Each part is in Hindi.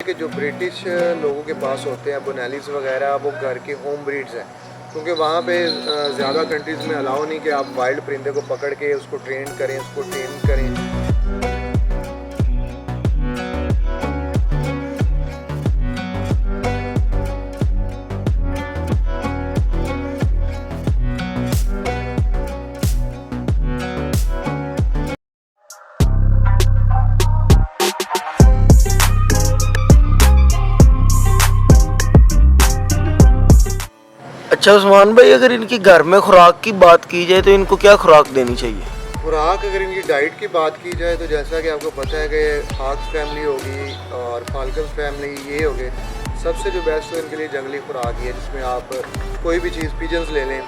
कि जो ब्रिटिश लोगों के पास होते हैं बोनेलिस वगैरह, वो घर के होम ब्रीड्स हैं, क्योंकि वहाँ पे ज़्यादा कंट्रीज़ में अलाउ नहीं कि आप वाइल्ड परिंदे को पकड़ के उसको ट्रेन करें, उसको टेम करें। अच्छा उस्मान भाई, अगर इनकी घर में खुराक की बात की जाए तो इनको क्या खुराक देनी चाहिए? खुराक अगर इनकी डाइट की बात की जाए तो जैसा कि आपको पता है कि हाक्स फैमिली होगी और फाल्कन्स फैमिली, ये हो गए सबसे जो बेस्ट तो इनके लिए जंगली खुराक ही है, जिसमें आप कोई भी चीज़ पिजन्स ले लें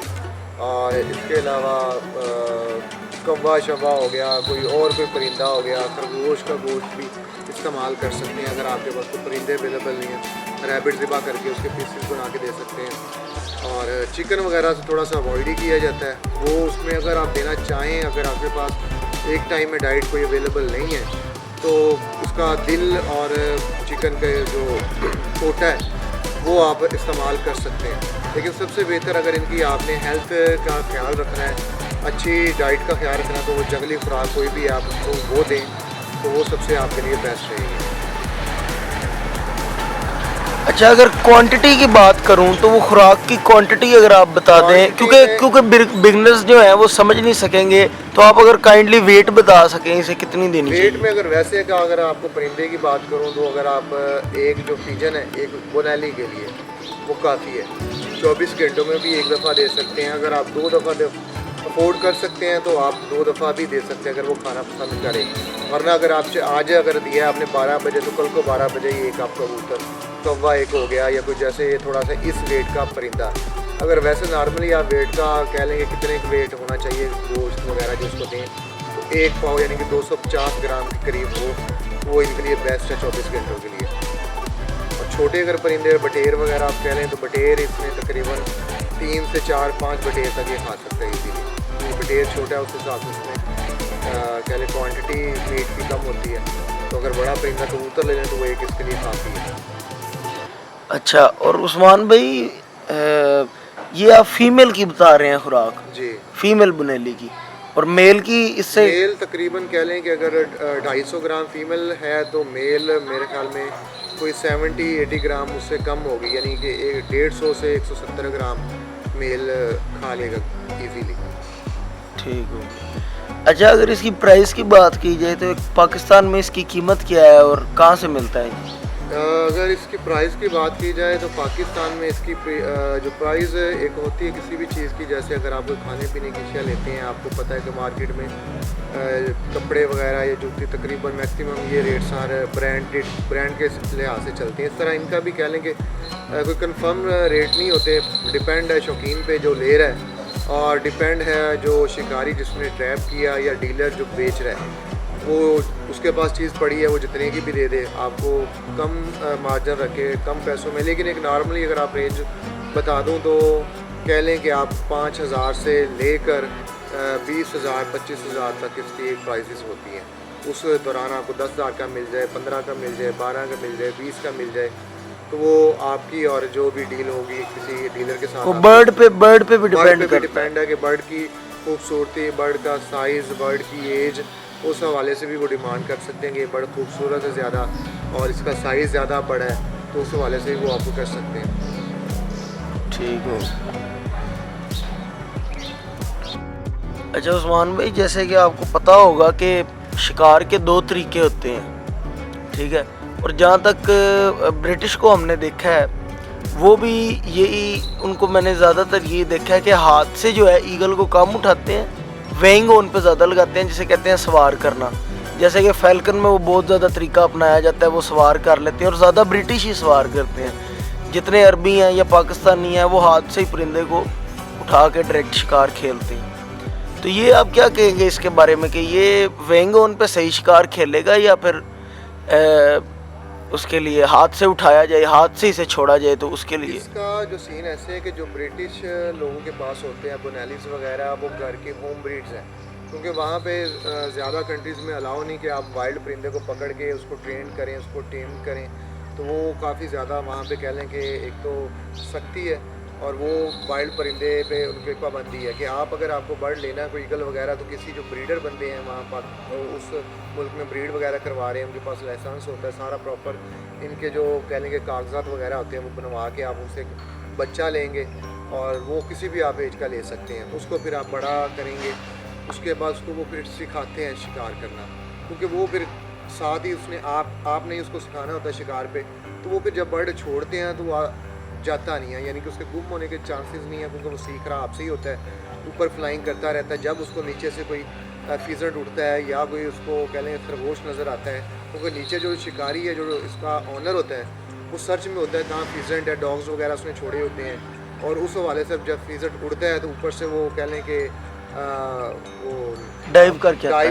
और इसके अलावा कौवा शवा हो गया, कोई परिंदा हो गया, खरगोश का गोश्त भी इस्तेमाल कर सकते हैं। अगर आपके पास कोई परिंदे अवेलेबल नहीं है, रैबिट ज़िबा करके उसके पीसेस बना के दे सकते हैं। और चिकन वगैरह से थोड़ा सा अवॉइड ही किया जाता है, वो उसमें अगर आप देना चाहें, अगर आपके पास एक टाइम में डाइट कोई अवेलेबल नहीं है तो उसका दिल और चिकन का जो कोटा है वो आप इस्तेमाल कर सकते हैं। लेकिन सबसे बेहतर अगर इनकी आपने हेल्थ का ख्याल रखना है, अच्छी डाइट का ख्याल रखना है, तो वो जंगली खुराक कोई भी आप उसको वो दें तो वो सबसे आपके लिए बेस्ट रहेगी। अच्छा, अगर क्वांटिटी की बात करूं तो वो खुराक की क्वांटिटी अगर आप बता दें, क्योंकि बिगनर्स जो हैं वो समझ नहीं सकेंगे, तो आप अगर काइंडली वेट बता सकें इसे कितनी देनी चाहिए? वेट में अगर वैसे का अगर आपको परिंदे की बात करूं तो अगर आप एक जो पिजन है एक बोनेली के लिए वो काफ़ी है, 24 घंटों में भी एक दफ़ा दे सकते हैं। अगर आप 2 दफ़ा अफोर्ड कर सकते हैं तो आप 2 दफ़ा भी दे सकते हैं अगर वो खाना पसंद करें। वरना अगर आप आज अगर दिया आपने 12 बजे तो कल को 12 बजे ही एक आप कबूतर कौवा एक हो गया, या कोई जैसे थोड़ा सा इस वेट का परिंदा। अगर वैसे नॉर्मली आप वेट का कह लेंगे कितने वेट होना चाहिए गोश्त वगैरह जो उसको दें, तो 1 पाव यानी कि 250 ग्राम के करीब वो इनके लिए बेस्ट है 24 घंटों के लिए। और छोटे अगर परिंदे बटेर वगैरह आप कह लें तो बटेर इसमें तकरीबन 3 से 4-5 बटेर तक ये खा सकता है इजीली। बटेर छोटा है उस हिसाब से उसमें कह लें क्वान्टिटी मीट की कम होती है, तो अगर बड़ा परिंदा कबूतर ले लें तो वो एक इसके लिए काफ़ी है। अच्छा, और उस्मान भाई ये आप फीमेल की बता रहे हैं खुराक जी, फीमेल बुनेली की, और मेल की इससे मेल तकरीबन कह लें कि अगर 250 ग्राम फीमेल है तो मेल मेरे ख्याल में कोई 70-80 ग्राम उससे कम होगी, यानी कि 150 से 170 ग्राम मेल खा लेगा इजीली। ठीक हो। अच्छा, अगर इसकी प्राइस की बात की जाए तो पाकिस्तान में इसकी कीमत क्या है और कहाँ से मिलता है? अगर इसकी प्राइस की बात की जाए तो पाकिस्तान में इसकी जो प्राइस एक होती है किसी भी चीज़ की, जैसे अगर आप कोई खाने पीने की अशिया लेते हैं, आपको पता है कि मार्केट में कपड़े वगैरह या जूते तकरीबन मैक्सिमम ये रेट सारे ब्रांड के लिहाज से चलते हैं। इस तरह इनका भी कह लें कि कोई कंफर्म रेट नहीं होते, डिपेंड है शौकीन पे जो ले रहा है, और डिपेंड है जो शिकारी जिसने ट्रैप किया या डीलर जो बेच रहा है, वो उसके पास चीज़ पड़ी है वो जितने की भी दे दे, आपको कम मार्जिन रखे कम पैसों में। लेकिन एक नॉर्मली अगर आप रेंज बता दूं तो कह लें कि आप 5,000 से लेकर 20,000 25,000 तक इसकी एक प्राइसेस होती हैं। उस दौरान आपको 10,000 का मिल जाए, 15 का मिल जाए, 12 का मिल जाए, 20 का मिल जाए, तो वो आपकी और जो भी डील होगी किसी डीलर के साथ, बर्ड पे भी डिपेंड है कि बर्ड की खूबसूरती, बर्ड का साइज़, बर्ड की एज, उस हवाले से भी वो डिमांड कर सकते हैं कि ये बड़ा खूबसूरत है ज़्यादा और इसका साइज़ ज़्यादा बड़ा है, तो उस हवाले से भी वो आपको कर सकते हैं। ठीक हो। अच्छा उस्मान भाई, जैसे कि आपको पता होगा कि शिकार के 2 तरीके होते हैं, ठीक है, और जहाँ तक ब्रिटिश को हमने देखा है वो भी यही, उनको मैंने ज़्यादातर ये देखा है कि हाथ से जो है ईगल को कम उठाते हैं, वेइंग ऑन पे ज़्यादा लगाते हैं, जिसे कहते हैं सवार करना। जैसे कि फैल्कन में वो बहुत ज़्यादा तरीका अपनाया जाता है, वो सवार कर लेते हैं और ज़्यादा ब्रिटिश ही सवार करते हैं। जितने अरबी हैं या पाकिस्तानी हैं वो हाथ से ही परिंदे को उठा के डायरेक्ट शिकार खेलते हैं। तो ये आप क्या कहेंगे इसके बारे में कि ये वेइंग ऑन पे सही शिकार खेलेगा या फिर उसके लिए हाथ से उठाया जाए, हाथ से इसे छोड़ा जाए? तो उसके लिए इसका जो सीन ऐसे है कि जो ब्रिटिश लोगों के पास होते हैं बोनेलिस वगैरह, वो घर के होम ब्रीड्स हैं, क्योंकि वहाँ पे ज़्यादा कंट्रीज़ में अलाउ नहीं कि आप वाइल्ड परिंदे को पकड़ के उसको ट्रेन करें, उसको टेम करें, तो वो काफ़ी ज़्यादा वहाँ पे कह लें कि एक तो सख्ती है, और वो वाइल्ड परिंदे पे उनकी पाबंदी है कि आप अगर आपको बर्ड लेना है कोई ईगल वगैरह, तो किसी जो ब्रीडर बंदे हैं वहाँ पर तो उस मुल्क में ब्रीड वगैरह करवा रहे हैं, उनके पास लाइसेंस होता है सारा प्रॉपर, इनके जो कह लेंगे कागजात वगैरह होते हैं वो बनवा के आप उनसे बच्चा लेंगे, और वो किसी भी आप एज का ले सकते हैं। उसको फिर आप बड़ा करेंगे, उसके बाद उसको वो फिर सिखाते हैं शिकार करना, क्योंकि वो फिर साथ ही उसने आपने ही उसको सिखाना होता है शिकार पे। तो वो फिर जब बर्ड छोड़ते हैं तो वो जाता नहीं है, यानी कि उसके गुम होने के चांसेस नहीं है, क्योंकि वो सीख रहा आपसे ही होता है, ऊपर फ्लाइंग करता रहता है। जब उसको नीचे से कोई फीजर्ड उठता है या कोई उसको कह लें खरगोश नज़र आता है, क्योंकि नीचे जो शिकारी है, जो इसका ऑनर होता है, वो सर्च में होता है कहाँ फीजेंट है, डॉग्स वगैरह उसने छोड़े होते हैं, और उस हवाले से जब फीजर्ड उड़ता है तो ऊपर से वो कह लें कि वो डाइव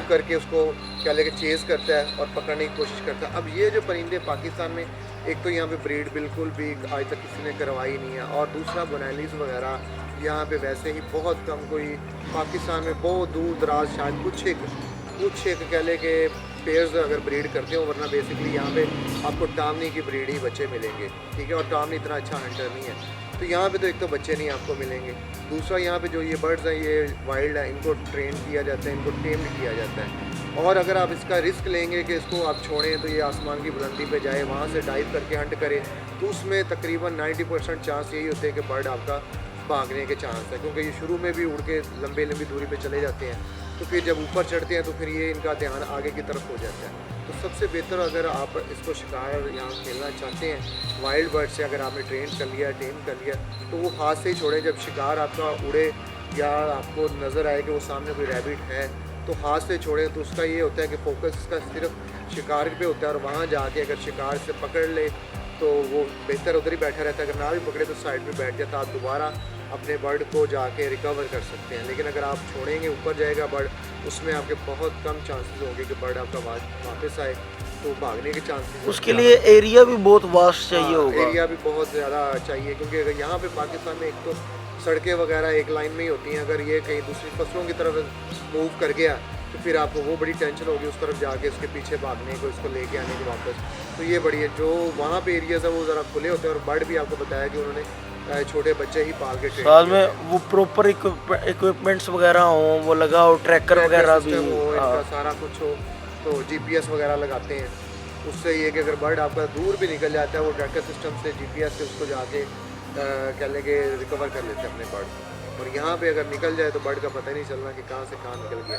करके उसको क्या लेके चेज़ करता है और पकड़ने की कोशिश करता है। अब ये जो परिंदे पाकिस्तान में, एक तो यहाँ पे ब्रीड बिल्कुल भी आज तक किसी ने करवाई नहीं है, और दूसरा बोनेलिस वगैरह यहाँ पे वैसे ही बहुत कम, कोई पाकिस्तान में बहुत दूर दराज शायद कुछ एक कह ले के पेयर्स अगर ब्रीड करते हो, वरना बेसिकली यहाँ पे आपको टामनी की ब्रीड ही बच्चे मिलेंगे, ठीक है। और टामनी इतना अच्छा हंटर नहीं है, तो यहाँ पे तो एक तो बच्चे नहीं आपको मिलेंगे, दूसरा यहाँ पे जो ये बर्ड्स हैं ये वाइल्ड है, इनको ट्रेन किया जाता है, इनको टेम्ड किया जाता है। और अगर आप इसका रिस्क लेंगे कि इसको आप छोड़ें तो ये आसमान की बुलंदी पे जाए, वहाँ से डाइव करके हंट करे, तो उसमें तकरीबन 90% चांस यही होते हैं कि बर्ड आपका भागने के चांस है, क्योंकि ये शुरू में भी उड़ के लंबी दूरी पे चले जाते हैं, तो फिर जब ऊपर चढ़ते हैं तो फिर ये इनका ध्यान आगे की तरफ हो जाता है। तो सबसे बेहतर अगर आप इसको शिकार यहाँ खेलना चाहते हैं वाइल्ड बर्ड से, अगर आपने ट्रेन कर लिया, टेम कर लिया, तो वो हाथ से ही छोड़ें। जब शिकार आपका उड़े या आपको नज़र आए कि वो सामने कोई रैबिट है, तो हाथ से छोड़ें। तो उसका ये होता है कि फोकस इसका सिर्फ शिकार पे होता है, और वहाँ जाके अगर शिकार से पकड़ ले तो वो बेहतर उधर ही बैठा रहता है, अगर ना भी पकड़े तो साइड पे बैठ जाता, आप दोबारा अपने बर्ड को जाके रिकवर कर सकते हैं। लेकिन अगर आप छोड़ेंगे, ऊपर जाएगा बर्ड, उसमें आपके बहुत कम चांसेस होंगे कि बर्ड आपका वापस आए, तो भागने के चांसेस। उसके लिए एरिया भी बहुत वास्ट चाहिए होगा, एरिया भी बहुत ज़्यादा चाहिए, क्योंकि अगर यहाँ पे पाकिस्तान में एक तो सड़कें वगैरह एक लाइन में ही होती हैं, अगर ये कहीं दूसरी फसलों की तरफ मूव कर गया तो फिर आपको वो बड़ी टेंशन होगी उस तरफ जाके उसके पीछे भागने को, इसको लेके आने को वापस। तो ये बड़ी है, जो वहाँ पे एरियाज़ है वो ज़रा खुले होते हैं, और बर्ड भी आपको बताया कि उन्होंने छोटे बच्चे ही पाल के साथ में वो प्रॉपर इक्विपमेंट्स वगैरह हो, वो लगा हो, ट्रैकर वगैरह भी हो, इनका सारा कुछ हो, तो GPS वगैरह लगाते हैं। उससे ये कि अगर बर्ड आपका दूर भी निकल जाता है, वो ट्रैकर सिस्टम से GPS से उसको जाके कह लेंगे रिकवर कर लेते हैं अपने बर्ड को। और यहाँ पे अगर निकल जाए तो बर्ड का पता ही नहीं चलना कि कहाँ से कहाँ निकल गया।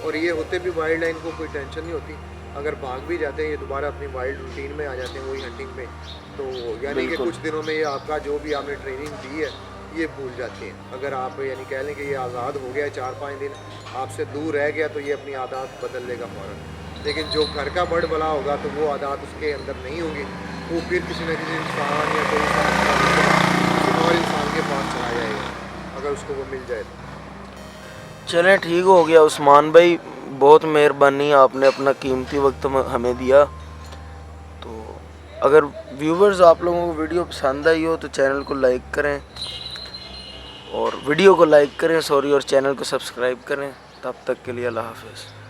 और ये होते भी वाइल्ड लाइन को कोई टेंशन नहीं होती, अगर भाग भी जाते हैं ये दोबारा अपनी वाइल्ड रूटीन में आ जाते हैं, वही हंटिंग में। तो यानी कि कुछ दिनों में ये आपका जो भी आपने ट्रेनिंग दी है ये भूल जाते हैं। अगर आप यानी कह लें कि ये आज़ाद हो गया 4-5 दिन आपसे दूर रह गया, तो ये अपनी आदत बदल लेगा फ़ौरन। लेकिन जो घर का बर्ड वाला होगा तो वो आदत उसके अंदर नहीं होगी, वो फिर किसी न किसी इंसान या कोई किसी और इंसान के पास चला जाएगा अगर उसको वो मिल जाए तो। चलें ठीक हो गया उस्मान भाई, बहुत मेहरबानी, आपने अपना कीमती वक्त हमें दिया। तो अगर व्यूवर्स आप लोगों को वीडियो पसंद आई हो तो चैनल को लाइक करें, और वीडियो को लाइक करें और चैनल को सब्सक्राइब करें। तब तक के लिए अल्लाह हाफ़िज़।